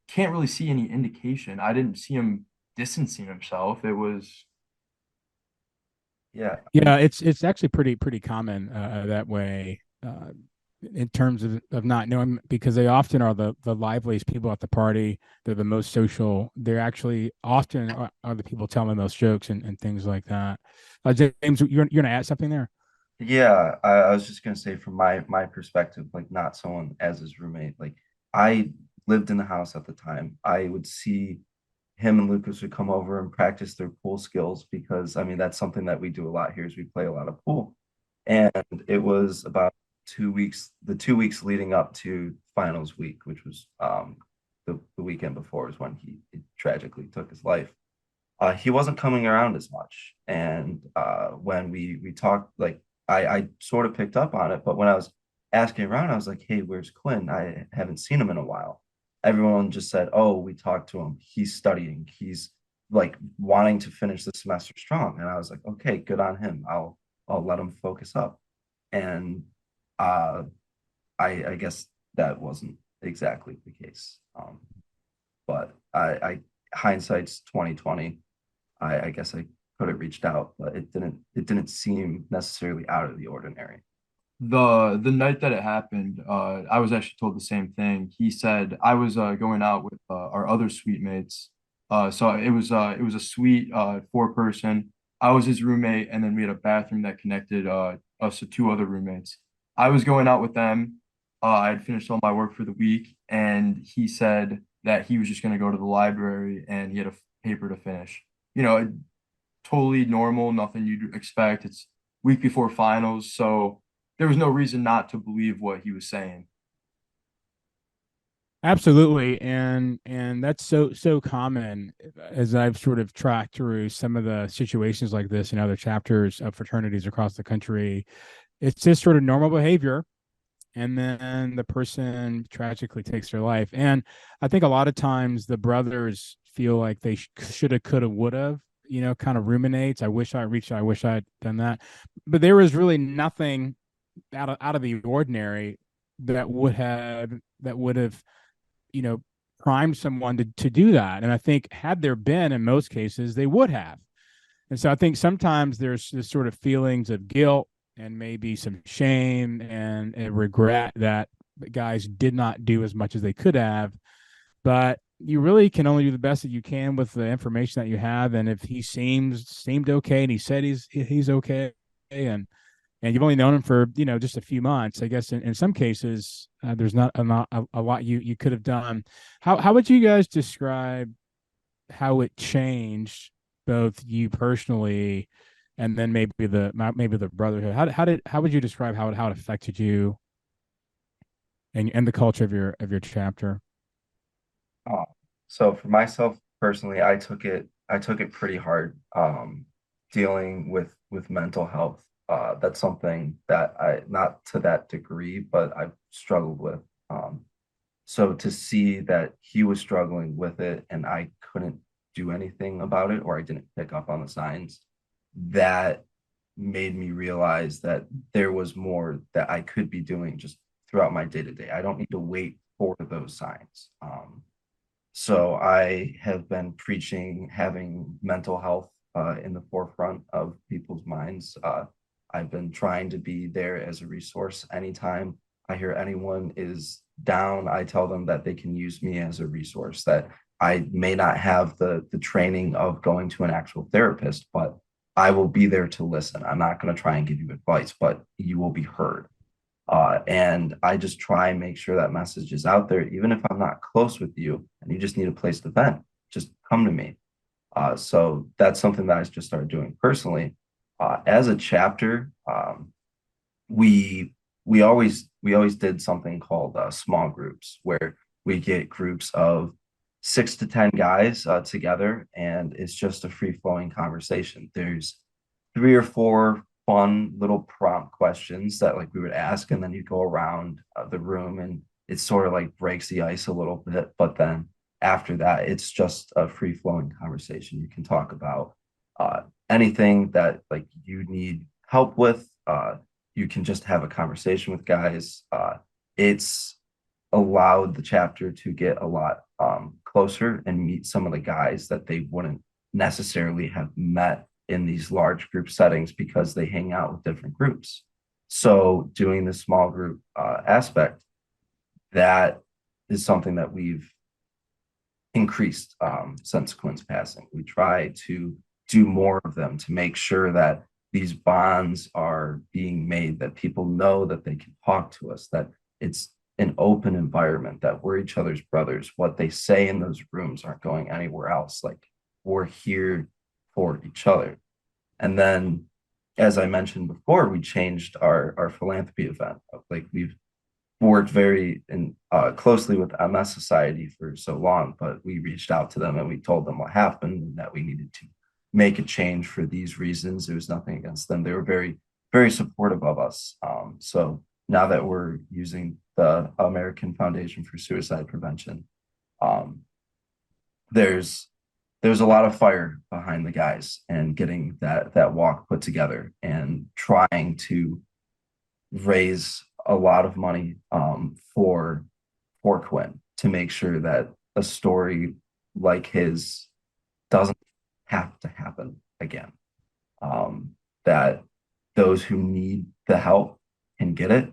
can't really see any indication. I didn't see him distancing himself. It was, Yeah, I Yeah, mean, it's actually pretty common that way in terms of not knowing because they often are the liveliest people at the party. They're the most social. They're actually often are the people telling the most jokes and things like that. James, you're gonna add something there? yeah, I was just gonna say from my perspective, like not someone as his roommate. Like I lived in the house at the time. I would see him and Lucas would come over and practice their pool skills because I mean that's something that we do a lot here is we play a lot of pool. And it was about 2 weeks, the 2 weeks leading up to finals week, which was the weekend before is when he tragically took his life. He wasn't coming around as much. And when we talked, like I sort of picked up on it, but when I was asking around, I was like, "Hey, where's Quinn? I haven't seen him in a while." Everyone just said, "Oh, we talked to him. He's studying. He's like wanting to finish the semester strong." And I was like, "Okay, good on him. I'll let him focus up." And uh, I guess that wasn't exactly the case. But I hindsight's 2020. I guess I could have reached out, but it didn't seem necessarily out of the ordinary. the night that it happened, I was actually told the same thing. He said I was going out with our other suite mates. So it was a suite four person. I was his roommate, and then we had a bathroom that connected us to two other roommates. I was going out with them. I had finished all my work for the week, and he said that he was just going to go to the library and he had a paper to finish. You know, totally normal, nothing you'd expect. It's week before finals, so there was no reason not to believe what he was saying. Absolutely, and that's so common as I've sort of tracked through some of the situations like this in other chapters of fraternities across the country. It's just sort of normal behavior, and then the person tragically takes their life. And I think a lot of times the brothers feel like they shoulda, coulda, woulda, kind of ruminates. I wish I reached. I wish I'd done that, but there was really nothing out of the ordinary that would have, you know, primed someone to do that. And I think had there been, in most cases, they would have. And so I think sometimes there's this sort of feelings of guilt and maybe some shame and regret that the guys did not do as much as they could have. But you really can only do the best that you can with the information that you have. And if he seemed okay, and he said he's okay, and you've only known him for, you know, just a few months, I guess in some cases there's not a lot you could have done. How would you guys describe how it changed both you personally and then maybe the brotherhood? How would you describe how it affected you and the culture of your chapter? Uh, so for myself personally, I took it pretty hard, dealing with mental health. That's something that I, not to that degree, but I've struggled with. So to see that he was struggling with it and I couldn't do anything about it, or I didn't pick up on the signs, that made me realize that there was more that I could be doing just throughout my day to day. I don't need to wait for those signs. So I have been preaching having mental health in the forefront of people's minds. I've been trying to be there as a resource. Anytime I hear anyone is down, I tell them that they can use me as a resource, that I may not have the training of going to an actual therapist, but I will be there to listen. I'm not going to try and give you advice, but you will be heard. And I just try and make sure that message is out there, even if I'm not close with you and you just need a place to vent, just come to me. So that's something that I just started doing personally. As a chapter, we we always did something called small groups, where we get groups of 6 to 10 guys together, and it's just a free flowing conversation. There's 3 or 4 fun little prompt questions that like we would ask, and then you go around the room, and it sort of like breaks the ice a little bit. But then after that, it's just a free flowing conversation. You can talk about anything that like you need help with. You can just have a conversation with guys. It's allowed the chapter to get a lot closer and meet some of the guys that they wouldn't necessarily have met in these large group settings because they hang out with different groups. So doing the small group aspect, that is something that we've increased since Quinn's passing. We try to do more of them to make sure that these bonds are being made, that people know that they can talk to us, that it's an open environment, that we're each other's brothers. What they say in those rooms aren't going anywhere else. Like, we're here for each other. And then, as I mentioned before, we changed our philanthropy event. Like, we've worked very closely with MS Society for so long, but we reached out to them and we told them what happened and that we needed to make a change for these reasons. There was nothing against them. They were very, very supportive of us. So now that we're using the American Foundation for Suicide Prevention, um, there's a lot of fire behind the guys and getting that walk put together and trying to raise a lot of money for Quinn, to make sure that a story like his doesn't have to happen again. That those who need the help can get it,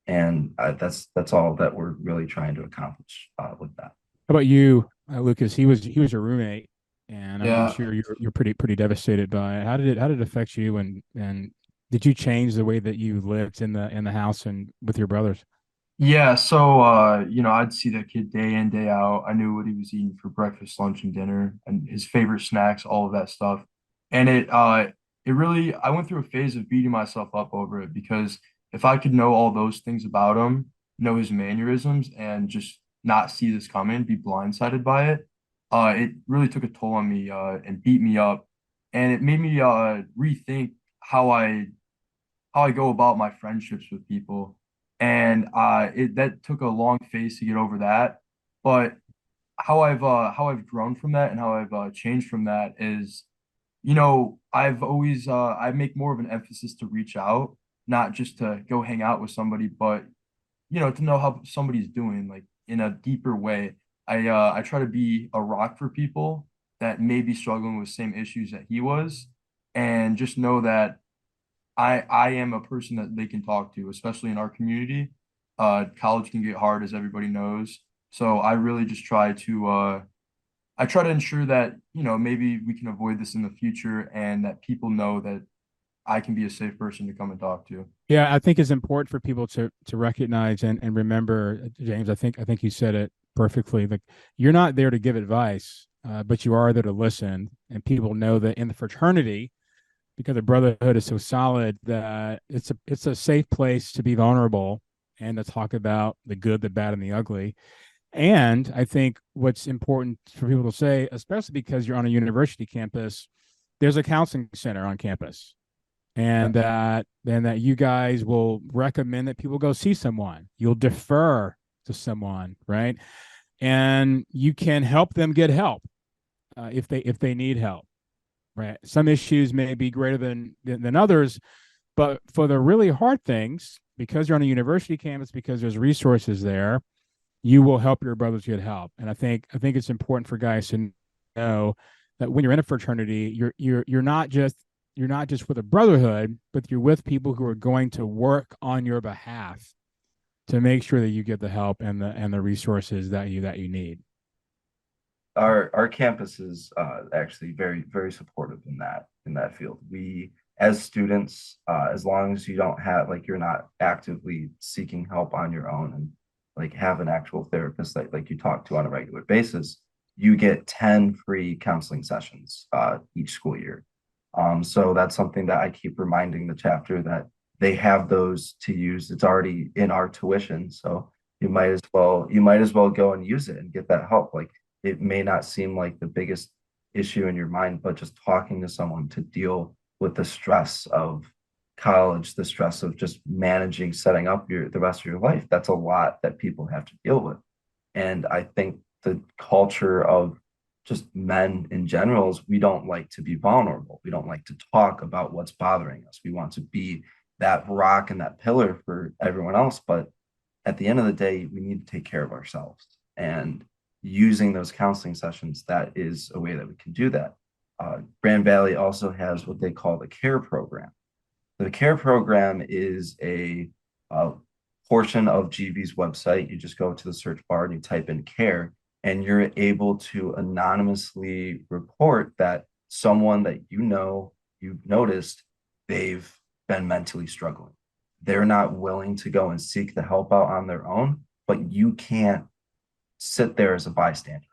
and that's all that we're really trying to accomplish with that. How about you, Lucas? He was your roommate, and I'm Yeah. sure you're pretty devastated by it. How did it affect you, and did you change the way that you lived in the house and with your brothers? Yeah, so I'd see that kid day in, day out. I knew what he was eating for breakfast, lunch, and dinner, and his favorite snacks, all of that stuff. And it really, I went through a phase of beating myself up over it, because if I could know all those things about him, know his mannerisms, and just not see this coming, be blindsided by it, it really took a toll on me, and beat me up, and it made me rethink how I go about my friendships with people. And it that took a long phase to get over that. But how I've grown from that and how I've changed from that is, I've always I make more of an emphasis to reach out. not just to go hang out with somebody, but to know how somebody's doing, like in a deeper way. I try to be a rock for people that may be struggling with same issues that he was, and just know that I am a person that they can talk to, especially in our community. College can get hard, as everybody knows. So I really just I try to ensure that, maybe we can avoid this in the future and that people know that I can be a safe person to come and talk to. Yeah, I think it's important for people to recognize and remember, James. I think you said it perfectly. Like, you're not there to give advice, but you are there to listen. And people know that in the fraternity, because the brotherhood is so solid, that it's a safe place to be vulnerable and to talk about the good, the bad, and the ugly. And I think what's important for people to say, especially because you're on a university campus, there's a counseling center on campus, and that you guys will recommend that people go see someone. You'll defer to someone, right? And you can help them get help, if they need help, right? Some issues may be greater than others, but for the really hard things, because you're on a university campus, because there's resources there, you will help your brothers get help. And I think it's important for guys to know that when you're in a fraternity, you're not just with a brotherhood, but you're with people who are going to work on your behalf to make sure that you get the help and the resources that you need. Our campus is actually very very supportive in that field. We as students, as long as you don't have like you're not actively seeking help on your own and like have an actual therapist that like you talk to on a regular basis, you get 10 free counseling sessions each school year. So that's something that I keep reminding the chapter that they have those to use. It's already in our tuition, so you might as well go and use it and get that help. Like, it may not seem like the biggest issue in your mind, but just talking to someone to deal with the stress of college, the stress of just managing, setting up the rest of your life. That's a lot that people have to deal with. And I think the culture of just men in general is we don't like to be vulnerable. We don't like to talk about what's bothering us. We want to be that rock and that pillar for everyone else. But at the end of the day, we need to take care of ourselves. And using those counseling sessions, that is a way that we can do that. Grand Valley also has what they call the CARE program. The CARE program is a portion of GV's website. You just go to the search bar and you type in CARE, and you're able to anonymously report that someone that you've noticed they've been mentally struggling. They're not willing to go and seek the help out on their own, but you can't sit there as a bystander.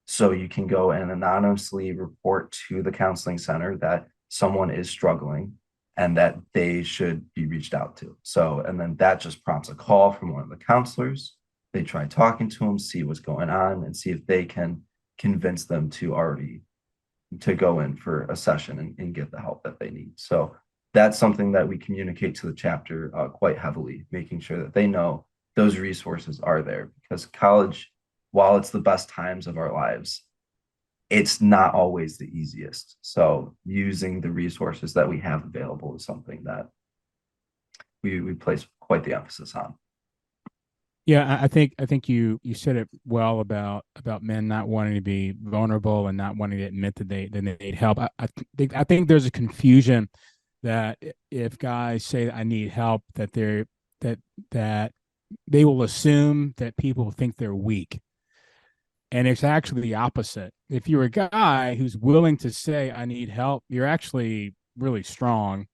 So you can go and anonymously report to the counseling center that someone is struggling and that they should be reached out to. So, and then that just prompts a call from one of the counselors. They try talking to them, see what's going on, and see if they can convince them to go in for a session and get the help that they need. So that's something that we communicate to the chapter quite heavily, making sure that they know those resources are there, because college, while it's the best times of our lives, it's not always the easiest. So using the resources that we have available is something that we place quite the emphasis on. Yeah, I think you said it well about men not wanting to be vulnerable and not wanting to admit that they need help. I think there's a confusion that if guys say I need help, that they will assume that people think they're weak. And it's actually the opposite. If you're a guy who's willing to say I need help, you're actually really strong,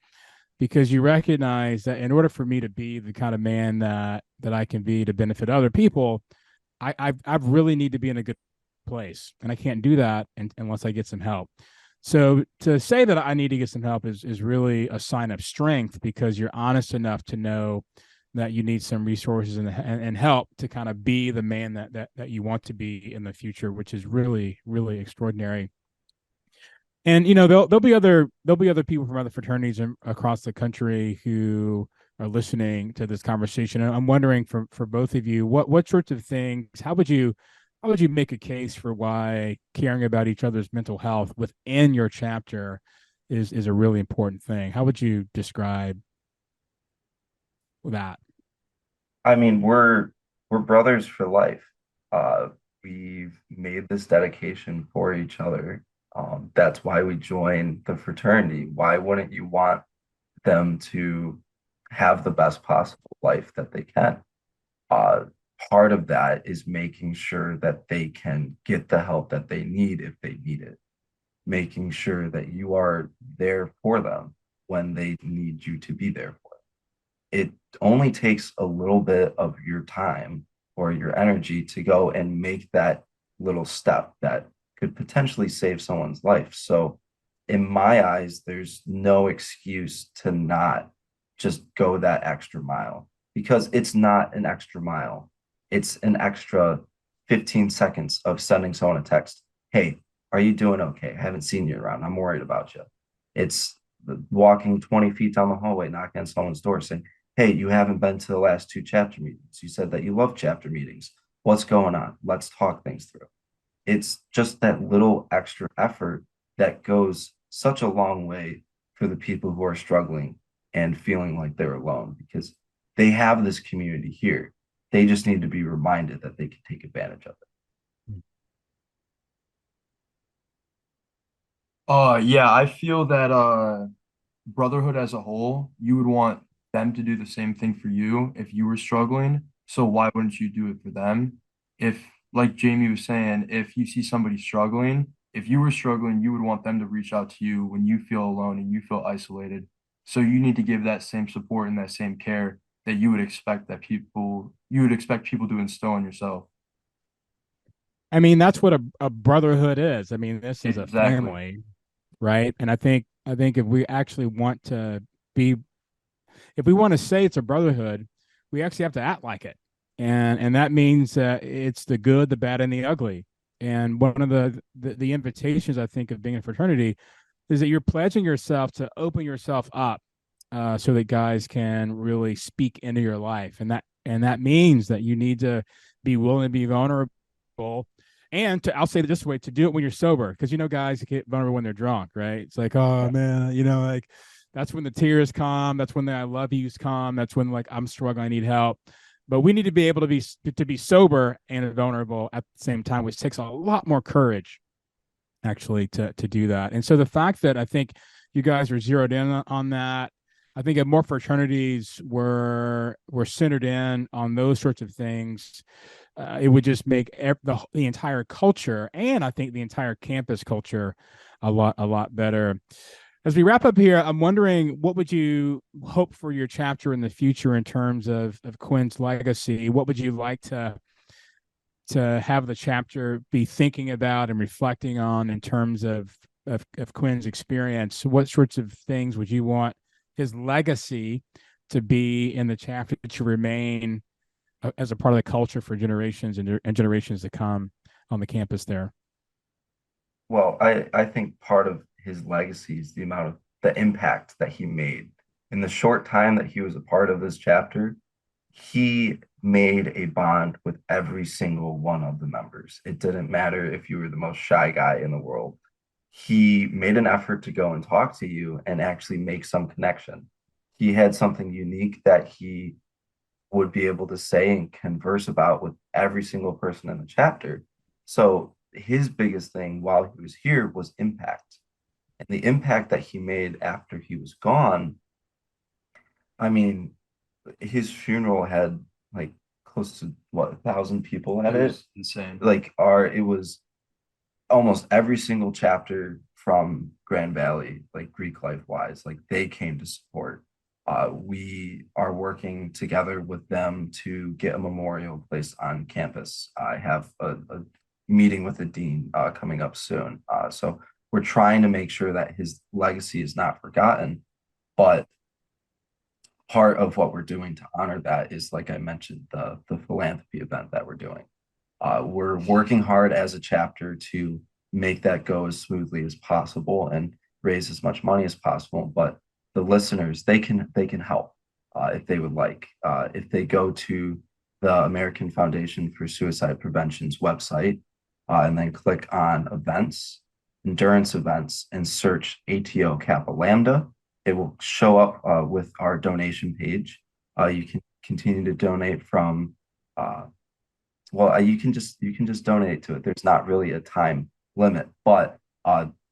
because you recognize that in order for me to be the kind of man that I can be to benefit other people, I really need to be in a good place, and I can't do that unless I get some help. So to say that I need to get some help is really a sign of strength, because you're honest enough to know that you need some resources and help to kind of be the man that you want to be in the future, which is really really extraordinary. And there'll be other people from other fraternities across the country who are listening to this conversation. And I'm wondering, for both of you, what sorts of things, how would you make a case for why caring about each other's mental health within your chapter is a really important thing? How would you describe that? I mean, we're brothers for life. Uh, we've made this dedication for each other. That's why we joined the fraternity. Why wouldn't you want them to have the best possible life that they can? Uh, Part of that is making sure that they can get the help that they need if they need it, making sure that you are there for them when they need you to be there for them. It only takes a little bit of your time or your energy to go and make that little step that could potentially save someone's life. So, in my eyes, there's no excuse to not just go that extra mile because it's not an extra mile. It's an extra 15 seconds of sending someone a text. Hey, are you doing okay? I haven't seen you around. I'm worried about you. It's walking 20 feet down the hallway, knocking on someone's door saying, hey, you haven't been to the last two chapter meetings. You said that you love chapter meetings. What's going on? Let's talk things through. It's just that little extra effort that goes such a long way for the people who are struggling and feeling like they're alone because they have this community here. They just need to be reminded that they can take advantage of Yeah, I feel that Brotherhood as a whole, you would want them to do the same thing for you if you were struggling. So why wouldn't you do it for them? If, like Jamie was saying, if you see somebody struggling, if you were struggling, you would want them to reach out to you when you feel alone and you feel isolated. So you need to give that same support and that same care that you would expect people to instill in yourself. I mean, that's what a brotherhood is. I mean, this is a Exactly. family, right? And I think if we actually want to be, if we want to say it's a brotherhood, we actually have to act like it, and that means it's the good, the bad, and the ugly. And one of the invitations I think of being a fraternity is that you're pledging yourself to open yourself up, so that guys can really speak into your life, and that means that you need to be willing to be vulnerable, and to, I'll say it this way, to do it when you're sober, because guys get vulnerable when they're drunk, right? It's like, oh man, like that's when the tears come, that's when the I love yous come, that's when like I'm struggling, I need help. But we need to be able to be sober and vulnerable at the same time, which takes a lot more courage actually to do that. And so the fact that I think you guys are zeroed in on that, I think if more fraternities were centered in on those sorts of things, it would just make the entire culture, and I think the entire campus culture, a lot better. As we wrap up here, I'm wondering, what would you hope for your chapter in the future in terms of Quinn's legacy? What would you like to have the chapter be thinking about and reflecting on in terms of Quinn's experience? What sorts of things would you want his legacy to be in the chapter, to remain as a part of the culture for generations and generations to come on the campus there? Well, I think part of his legacy is the impact that he made. In the short time that he was a part of this chapter, he made a bond with every single one of the members. It didn't matter if you were the most shy guy in the world. He made an effort to go and talk to you and actually make some connection. He had something unique that he would be able to say and converse about with every single person in the chapter. So his biggest thing while he was here was impact. And the impact that he made after he was gone, I mean, his funeral had like close to what, 1,000 people at It it. was insane. It was almost every single chapter from Grand Valley, like Greek life wise, like they came to support. We are working together with them to get a memorial placed on campus. I have a meeting with the dean coming up soon. So we're trying to make sure that his legacy is not forgotten. But part of what we're doing to honor that is, like I mentioned, the philanthropy event that we're doing. We're working hard as a chapter to make that go as smoothly as possible and raise as much money as possible. But the listeners, they can help if they would like. If they go to the American Foundation for Suicide Prevention's website and then click on events, endurance events, and search ATO Kappa Lambda, it will show up with our donation page. You can continue to donate from you can just donate to it. There's not really a time limit, but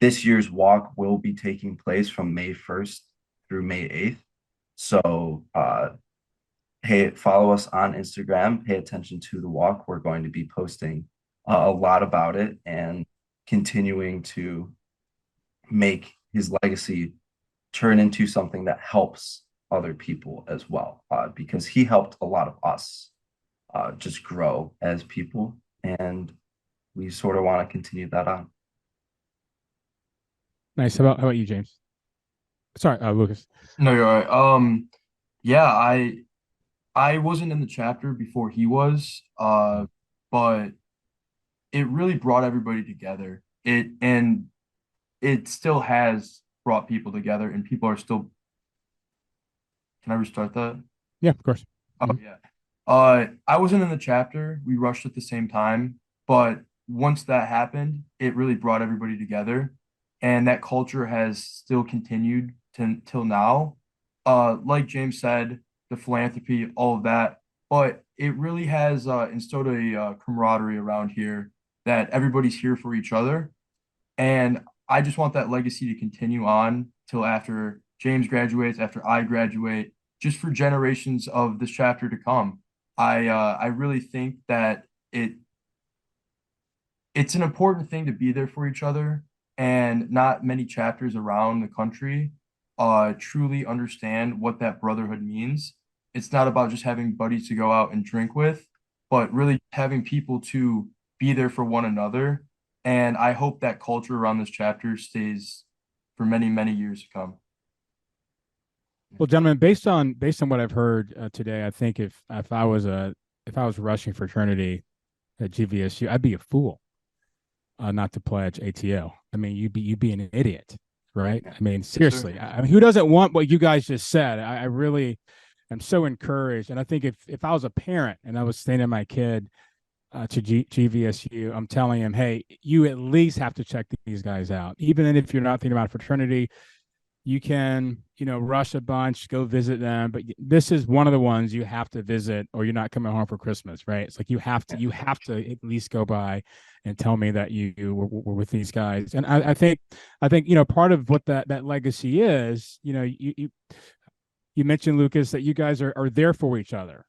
this year's walk will be taking place from May 1st through May 8th. So hey, follow us on Instagram, pay attention to the walk. We're going to be posting a lot about it and continuing to make his legacy turn into something that helps other people as well, because he helped a lot of us just grow as people, and we sort of want to continue that on. Nice. How about you, James? Sorry, Lucas. No, you're all right. Yeah, I wasn't in the chapter before he was, but it really brought everybody together. It still has brought people together, and people are still. Can I restart that? Yeah, of course. Oh Mhm. yeah. I wasn't in the chapter. We rushed at the same time, but once that happened, it really brought everybody together, and that culture has still continued to till now. Like James said, the philanthropy, all of that, but it really has instilled a camaraderie around here that everybody's here for each other, and I just want that legacy to continue on till after James graduates, after I graduate, just for generations of this chapter to come. I really think that it's an important thing to be there for each other, and not many chapters around the country truly understand what that brotherhood means. It's not about just having buddies to go out and drink with, but really having people to be there for one another. And I hope that culture around this chapter stays for many, many years to come. Well, gentlemen, based on what I've heard today, I think if I was rushing fraternity at GVSU, I'd be a fool not to pledge ATO. I mean, you'd be an idiot, right? I mean, Yes, sir. seriously. I mean, who doesn't want what you guys just said? I really am so encouraged, and I think if I was a parent and I was sending my kid to GVSU, I'm telling him, hey, you at least have to check these guys out, even if you're not thinking about fraternity. You can, rush a bunch, go visit them, but this is one of the ones you have to visit, or you're not coming home for Christmas, right? It's like you have to at least go by and tell me that you were with these guys. And I think part of what that legacy is, you mentioned, Lucas, that you guys are there for each other,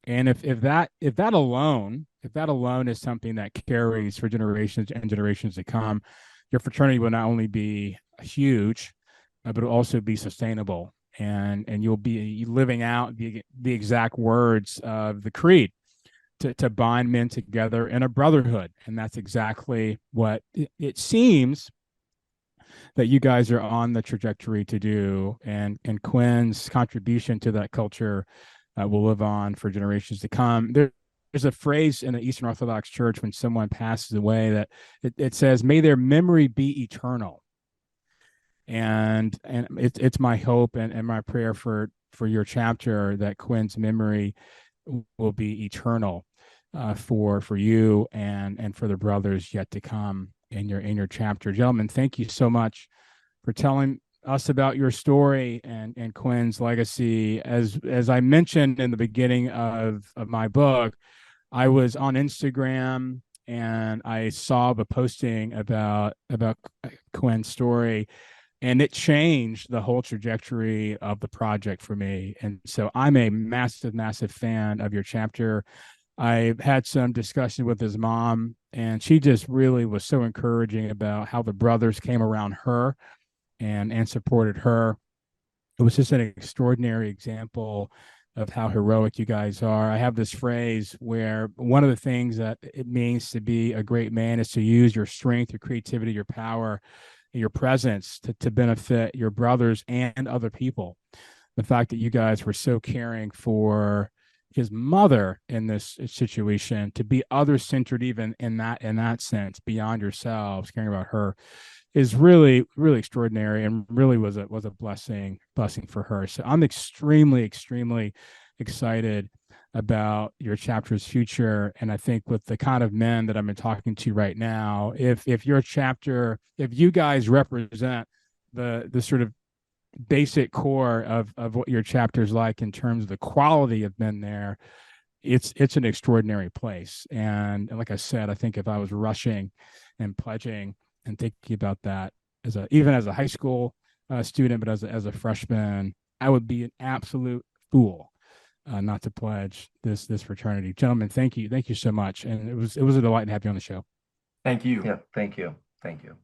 and if that alone is something that carries for generations and generations to come, your fraternity will not only be huge, but it'll also be sustainable, and you'll be living out the exact words of the creed to bind men together in a brotherhood, and that's exactly what it seems that you guys are on the trajectory to do, and Quinn's contribution to that culture will live on for generations to come. There's a phrase in the Eastern Orthodox Church when someone passes away that it says, "May their memory be eternal." And it's my hope and my prayer for your chapter that Quinn's memory will be eternal for you and for the brothers yet to come in your chapter. Gentlemen, thank you so much for telling us about your story and Quinn's legacy. As I mentioned in the beginning of my book, I was on Instagram and I saw the posting about Quinn's story, and it changed the whole trajectory of the project for me. And so I'm a massive, massive fan of your chapter. I've had some discussion with his mom, and she just really was so encouraging about how the brothers came around her and supported her. It was just an extraordinary example of how heroic you guys are. I have this phrase where one of the things that it means to be a great man is to use your strength, your creativity, your power, your presence to benefit your brothers and other people. The fact that you guys were so caring for his mother in this situation, to be other centered even in that sense, beyond yourselves, caring about her, is really, really extraordinary, and really was a blessing for her. So I'm extremely, extremely excited about your chapter's future. And I think with the kind of men that I've been talking to right now, if your chapter, if you guys represent the sort of basic core of what your chapter is like in terms of the quality of men there, it's an extraordinary place. And like I said, I think if I was rushing and pledging and thinking about that even as a high school student, but as a freshman, I would be an absolute fool not to pledge this fraternity. Gentlemen, thank you so much, and it was a delight to have you on the show. Thank you. Yeah, thank you. Thank you.